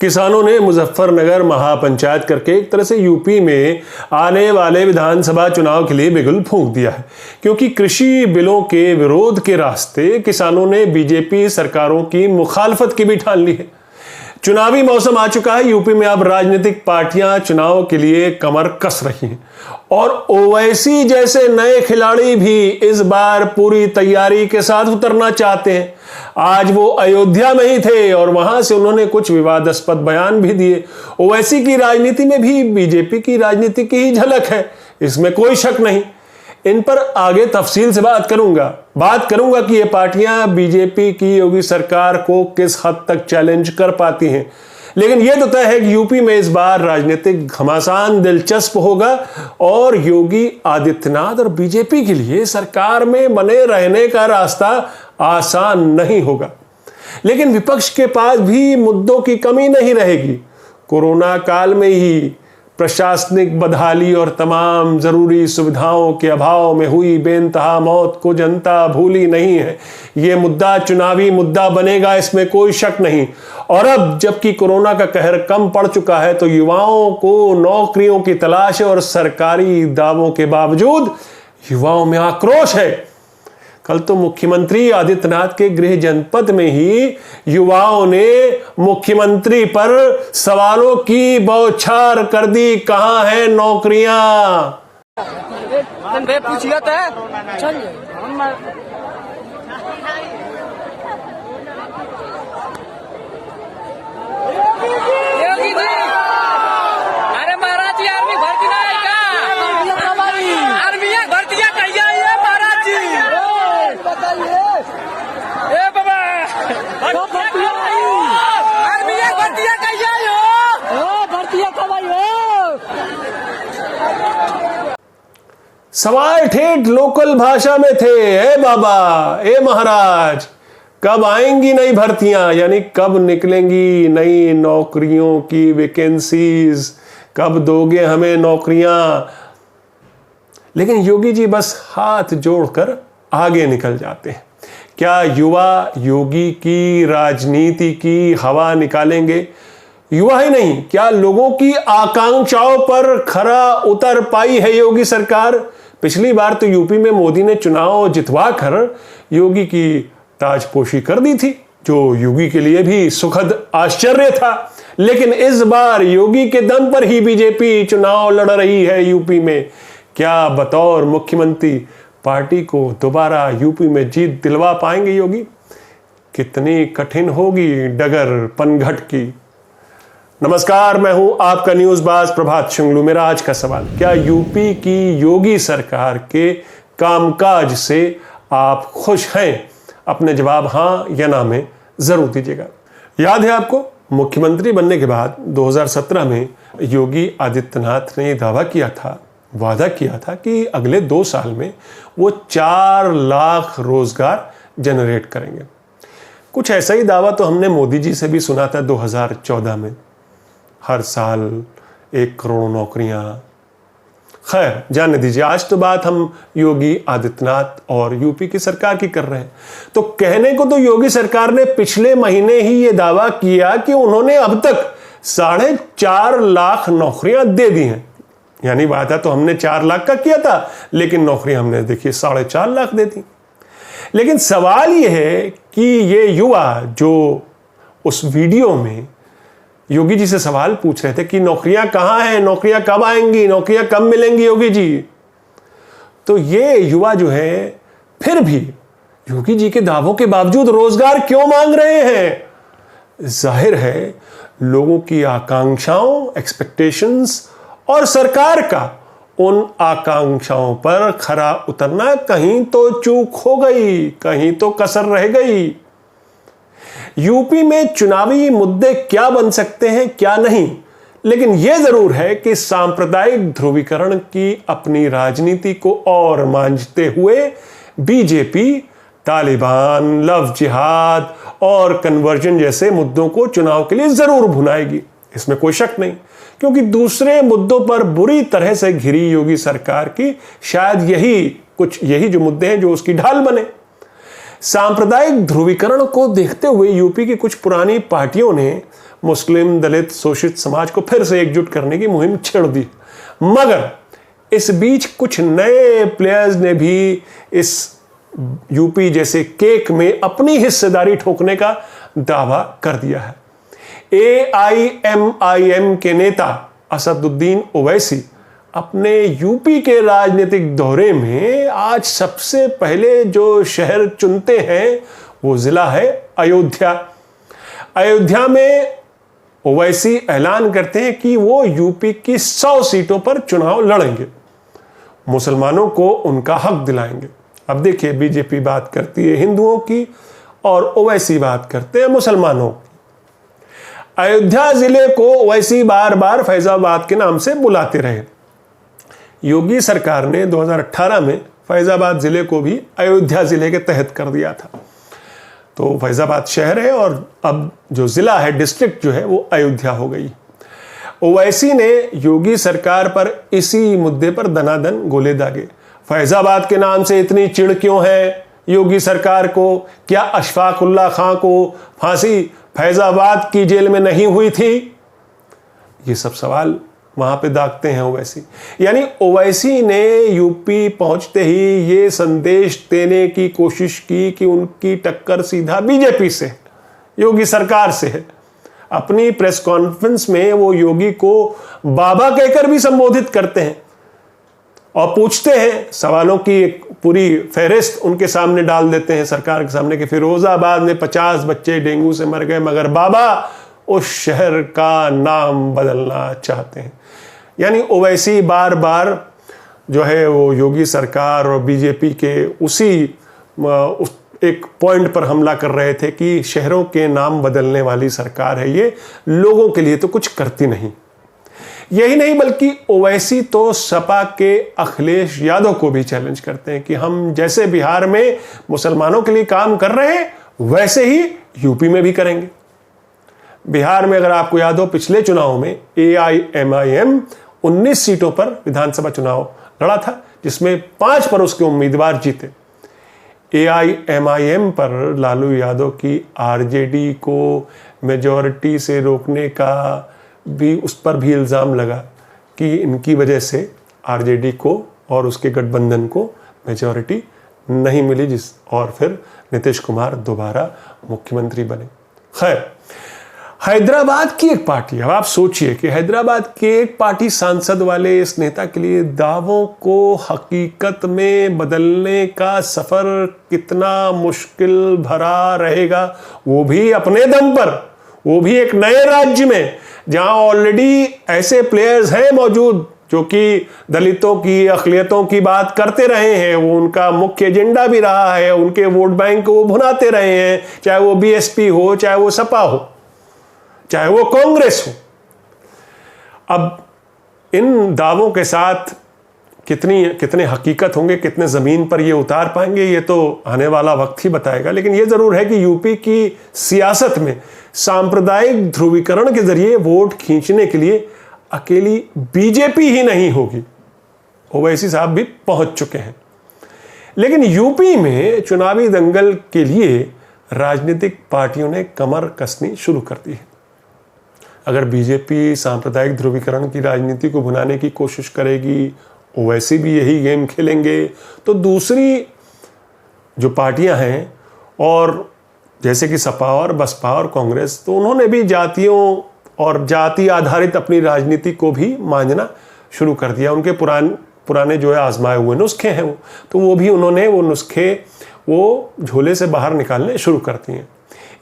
किसानों ने मुजफ्फरनगर महापंचायत करके एक तरह से यूपी में आने वाले विधानसभा चुनाव के लिए बिगुल फूंक दिया है, क्योंकि कृषि बिलों के विरोध के रास्ते किसानों ने बीजेपी सरकारों की मुखालफत की भी ठान ली है। चुनावी मौसम आ चुका है। यूपी में अब राजनीतिक पार्टियां चुनाव के लिए कमर कस रही हैं और ओवैसी जैसे नए खिलाड़ी भी इस बार पूरी तैयारी के साथ उतरना चाहते हैं। आज वो अयोध्या में ही थे और वहां से उन्होंने कुछ विवादास्पद बयान भी दिए। ओवैसी की राजनीति में भी बीजेपी की राजनीति की ही झलक है, इसमें कोई शक नहीं। इन पर आगे तफसील से बात करूंगा कि ये पार्टियां बीजेपी की योगी सरकार को किस हद तक चैलेंज कर पाती हैं। लेकिन यह तो तय है कि यूपी में इस बार राजनीतिक घमासान दिलचस्प होगा और योगी आदित्यनाथ और बीजेपी के लिए सरकार में बने रहने का रास्ता आसान नहीं होगा। लेकिन विपक्ष के पास भी मुद्दों की कमी नहीं रहेगी। कोरोना काल में ही प्रशासनिक बदहाली और तमाम जरूरी सुविधाओं के अभाव में हुई बेइंतहा मौत को जनता भूली नहीं है। यह मुद्दा चुनावी मुद्दा बनेगा, इसमें कोई शक नहीं। और अब जबकि कोरोना का कहर कम पड़ चुका है तो युवाओं को नौकरियों की तलाश है और सरकारी दावों के बावजूद युवाओं में आक्रोश है। कल तो मुख्यमंत्री आदित्यनाथ के गृह जनपद में ही युवाओं ने मुख्यमंत्री पर सवालों की बौछार कर दी। कहां है नौकरियां? अरे महाराज जी आर्मी भर्ती ना है क्या? आर्मी भर्तियां कही आई है महाराज जी, बताइए। ए बाबा आर्मी भर्तियां कही आई हो, भर्तियां कब आई हो? सवाल ठेठ लोकल भाषा में थे। ए बाबा, ए महाराज, कब आएंगी नई भर्तियां, यानी कब निकलेंगी नई नौकरियों की वैकेंसीज, कब दोगे हमें नौकरियां? लेकिन योगी जी बस हाथ जोड़कर आगे निकल जाते हैं। क्या युवा योगी की राजनीति की हवा निकालेंगे? युवा ही नहीं, क्या लोगों की आकांक्षाओं पर खरा उतर पाई है योगी सरकार? पिछली बार तो यूपी में मोदी ने चुनाव जितवा कर योगी की ताजपोशी कर दी थी, जो योगी के लिए भी सुखद आश्चर्य था। लेकिन इस बार योगी के दम पर ही बीजेपी चुनाव लड़ रही है यूपी में। क्या बतौर मुख्यमंत्री पार्टी को दोबारा यूपी में जीत दिलवा पाएंगे योगी? कितनी कठिन होगी डगर पनघट की। नमस्कार, मैं हूं आपका न्यूज बाज प्रभात शुंगलू। मेरा आज का सवाल, क्या यूपी की योगी सरकार के कामकाज से आप खुश हैं? अपने जवाब हां या ना में जरूर दीजिएगा। याद है आपको, मुख्यमंत्री बनने के बाद 2017 में योगी आदित्यनाथ ने वादा किया था कि अगले 2 साल में वो 4 लाख रोजगार जनरेट करेंगे। कुछ ऐसा ही दावा तो हमने मोदी जी से भी सुना था 2014 में, हर साल 1 करोड़ नौकरियां। खैर, जाने दीजिए, आज तो बात हम योगी आदित्यनाथ और यूपी की सरकार की कर रहे हैं। तो कहने को तो योगी सरकार ने पिछले महीने ही यह दावा किया कि उन्होंने अब तक 4.5 लाख नौकरियां दे दी हैं। यानी वादा तो हमने 4 लाख का किया था, लेकिन नौकरियां हमने देखिए 4.5 लाख दे दी। लेकिन सवाल यह है कि ये युवा जो उस वीडियो में योगी जी से सवाल पूछ रहे थे कि नौकरियां कहां हैं, नौकरियां कब आएंगी, नौकरियां कब मिलेंगी योगी जी, तो ये युवा जो है फिर भी योगी जी के दावों के बावजूद रोजगार क्यों मांग रहे हैं? जाहिर है लोगों की आकांक्षाओं, एक्सपेक्टेशंस और सरकार का उन आकांक्षाओं पर खरा उतरना कहीं तो चूक हो गई, कहीं तो कसर रह गई। यूपी में चुनावी मुद्दे क्या बन सकते हैं, क्या नहीं, लेकिन यह जरूर है कि सांप्रदायिक ध्रुवीकरण की अपनी राजनीति को और मांझते हुए बीजेपी तालिबान, लव जिहाद और कन्वर्जन जैसे मुद्दों को चुनाव के लिए जरूर भुनाएगी। इसमें कोई शक नहीं, क्योंकि दूसरे मुद्दों पर बुरी तरह से घिरी योगी सरकार की शायद यही जो मुद्दे हैं जो उसकी ढाल बने। सांप्रदायिक ध्रुवीकरण को देखते हुए यूपी की कुछ पुरानी पार्टियों ने मुस्लिम, दलित, शोषित समाज को फिर से एकजुट करने की मुहिम छेड़ दी। मगर इस बीच कुछ नए प्लेयर्स ने भी इस यूपी जैसे केक में अपनी हिस्सेदारी ठोकने का दावा कर दिया है। AIMIM के नेता असदुद्दीन ओवैसी अपने यूपी के राजनीतिक दौरे में आज सबसे पहले जो शहर चुनते हैं वो जिला है अयोध्या। अयोध्या में ओवैसी ऐलान करते हैं कि वो यूपी की 100 सीटों पर चुनाव लड़ेंगे, मुसलमानों को उनका हक दिलाएंगे। अब देखिए, बीजेपी बात करती है हिंदुओं की और ओवैसी बात करते हैं मुसलमानों की। अयोध्या जिले को ओवैसी बार बार फैजाबाद के नाम से बुलाते रहे। योगी सरकार ने 2018 में फैजाबाद जिले को भी अयोध्या जिले के तहत कर दिया था। तो फैजाबाद शहर है और अब जो जिला है, डिस्ट्रिक्ट जो है, वो अयोध्या हो गई। ओवैसी ने योगी सरकार पर इसी मुद्दे पर दनादन गोले दागे। फैजाबाद के नाम से इतनी चिढ़ क्यों है योगी सरकार को? क्या अशफाक उल्लाह खां को फांसी फैजाबाद की जेल में नहीं हुई थी? ये सब सवाल वहां पे दागते हैं ओवैसी। यानी ओवैसी ने यूपी पहुंचते ही ये संदेश देने की कोशिश की कि उनकी टक्कर सीधा बीजेपी से, योगी सरकार से है। अपनी प्रेस कॉन्फ्रेंस में वो योगी को बाबा कहकर भी संबोधित करते हैं और पूछते हैं, सवालों की एक पूरी फहरिस्त उनके सामने डाल देते हैं सरकार के सामने कि फिरोजाबाद में 50 बच्चे डेंगू से मर गए मगर बाबा उस शहर का नाम बदलना चाहते हैं। यानी ओवैसी बार बार जो है वो योगी सरकार और बीजेपी के उसी एक पॉइंट पर हमला कर रहे थे कि शहरों के नाम बदलने वाली सरकार है ये, लोगों के लिए तो कुछ करती नहीं। यही नहीं बल्कि ओवैसी तो सपा के अखिलेश यादव को भी चैलेंज करते हैं कि हम जैसे बिहार में मुसलमानों के लिए काम कर रहे हैं वैसे ही यूपी में भी करेंगे। बिहार में अगर आपको याद हो, पिछले चुनाव में AIMIM 19 सीटों पर विधानसभा चुनाव लड़ा था जिसमें 5 पर उसके उम्मीदवार जीते। AIMIM पर लालू यादव की RJD को मेजॉरिटी से रोकने का भी उस पर भी इल्ज़ाम लगा कि इनकी वजह से RJD को और उसके गठबंधन को मेजॉरिटी नहीं मिली और फिर नीतीश कुमार दोबारा मुख्यमंत्री बने। खैर, हैदराबाद की एक पार्टी, अब आप सोचिए कि हैदराबाद के एक पार्टी सांसद वाले इस नेता के लिए दावों को हकीकत में बदलने का सफर कितना मुश्किल भरा रहेगा, वो भी अपने दम पर, वो भी एक नए राज्य में जहां ऑलरेडी ऐसे प्लेयर्स हैं मौजूद जो कि दलितों की, अक़लियतों की बात करते रहे हैं। वो उनका मुख्य एजेंडा भी रहा है, उनके वोट बैंक को वो भुनाते रहे हैं, चाहे वो BSP हो, चाहे वो सपा हो, चाहे वो कांग्रेस हो। अब इन दावों के साथ कितने हकीकत होंगे, कितने ज़मीन पर ये उतार पाएंगे, ये तो आने वाला वक्त ही बताएगा। लेकिन ये ज़रूर है कि यूपी की सियासत में सांप्रदायिक ध्रुवीकरण के जरिए वोट खींचने के लिए अकेली बीजेपी ही नहीं होगी, ओवैसी साहब भी पहुंच चुके हैं। लेकिन यूपी में चुनावी दंगल के लिए राजनीतिक पार्टियों ने कमर कसनी शुरू कर दी है। अगर बीजेपी सांप्रदायिक ध्रुवीकरण की राजनीति को भुनाने की कोशिश करेगी, ओवैसी भी यही गेम खेलेंगे, तो दूसरी जो पार्टियां हैं और जैसे कि सपा और बसपा और कांग्रेस, तो उन्होंने भी जातियों और जाति आधारित अपनी राजनीति को भी मांझना शुरू कर दिया। उनके पुराने जो है आजमाए हुए नुस्खे हैं तो वो भी उन्होंने वो नुस्खे वो झोले से बाहर निकालने शुरू कर दिए।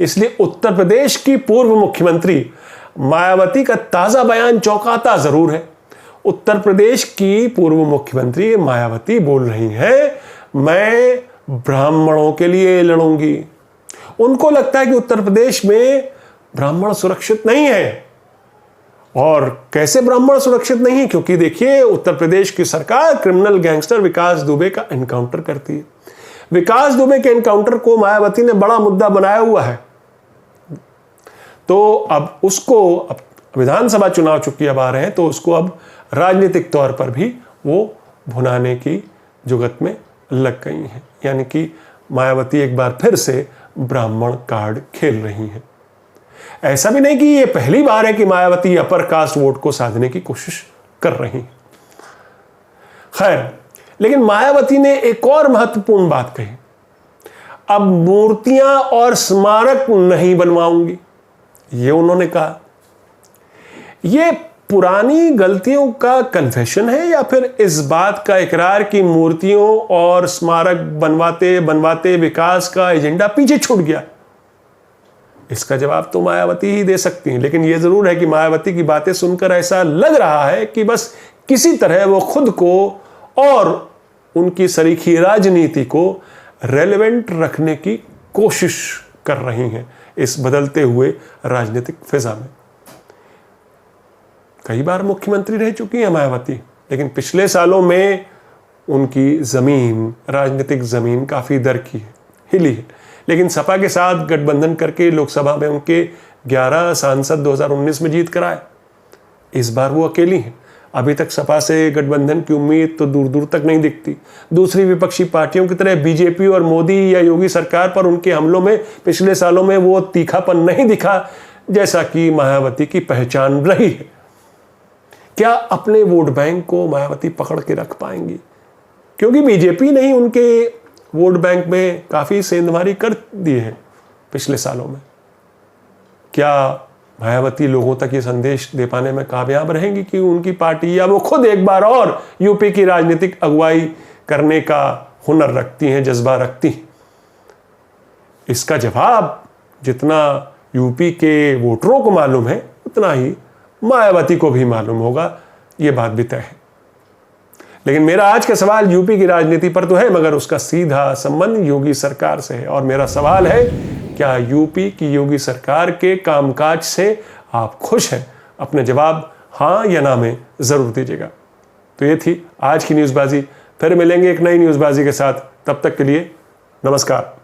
इसलिए उत्तर प्रदेश की पूर्व मुख्यमंत्री मायावती का ताज़ा बयान चौंकाता ज़रूर है। उत्तर प्रदेश की पूर्व मुख्यमंत्री मायावती बोल रही हैं, मैं ब्राह्मणों के लिए लड़ूंगी। उनको लगता है कि उत्तर प्रदेश में ब्राह्मण सुरक्षित नहीं है। और कैसे ब्राह्मण सुरक्षित नहीं है? क्योंकि देखिए, उत्तर प्रदेश की सरकार क्रिमिनल गैंगस्टर विकास दुबे का एनकाउंटर करती है। विकास दुबे के एनकाउंटर को मायावती ने बड़ा मुद्दा बनाया हुआ है। तो अब उसको, अब विधानसभा चुनाव चुकी अब आ रहे हैं, तो उसको अब राजनीतिक तौर पर भी वो भुनाने की जुगत में लग गई हैं। यानी कि मायावती एक बार फिर से ब्राह्मण कार्ड खेल रही हैं। ऐसा भी नहीं कि ये पहली बार है कि मायावती अपर कास्ट वोट को साधने की कोशिश कर रही। खैर, लेकिन मायावती ने एक और महत्वपूर्ण बात कही, अब मूर्तियां और स्मारक नहीं बनवाऊंगी, ये उन्होंने कहा। ये पुरानी गलतियों का कन्फेशन है या फिर इस बात का इकरार कि मूर्तियों और स्मारक बनवाते बनवाते विकास का एजेंडा पीछे छूट गया? इसका जवाब तो मायावती ही दे सकती हैं, लेकिन यह जरूर है कि मायावती की बातें सुनकर ऐसा लग रहा है कि बस किसी तरह वो खुद को और उनकी सरीखी राजनीति को रेलेवेंट रखने की कोशिश कर रही हैं इस बदलते हुए राजनीतिक फिजा में। कई बार मुख्यमंत्री रह चुकी हैं मायावती, लेकिन पिछले सालों में उनकी जमीन, राजनीतिक जमीन काफी दरकी है, हिली है। लेकिन सपा के साथ गठबंधन करके लोकसभा में उनके 11 सांसद 2019 में जीत कर आए। इस बार वो अकेली हैं। अभी तक सपा से गठबंधन की उम्मीद तो दूर दूर तक नहीं दिखती। दूसरी विपक्षी पार्टियों की तरह बीजेपी और मोदी या योगी सरकार पर उनके हमलों में पिछले सालों में वो तीखापन नहीं दिखा जैसा कि मायावती की पहचान रही है। क्या अपने वोट बैंक को मायावती पकड़ के रख पाएंगी? क्योंकि बीजेपी ने ही उनके वोट बैंक में काफी सेंधमारी कर दी है पिछले सालों में। क्या मायावती लोगों तक ये संदेश दे पाने में कामयाब रहेंगी कि उनकी पार्टी या वो खुद एक बार और यूपी की राजनीतिक अगुवाई करने का हुनर रखती हैं, जज्बा रखती हैं? इसका जवाब जितना यूपी के वोटरों को मालूम है उतना ही मायावती को भी मालूम होगा, ये बात भी तय है। लेकिन मेरा आज का सवाल यूपी की राजनीति पर तो है, मगर उसका सीधा संबंध योगी सरकार से है। और मेरा सवाल है, क्या यूपी की योगी सरकार के कामकाज से आप खुश हैं? अपने जवाब हाँ या ना में जरूर दीजिएगा। तो ये थी आज की न्यूज़बाजी। फिर मिलेंगे एक नई न्यूज़बाजी के साथ। तब तक के लिए नमस्कार।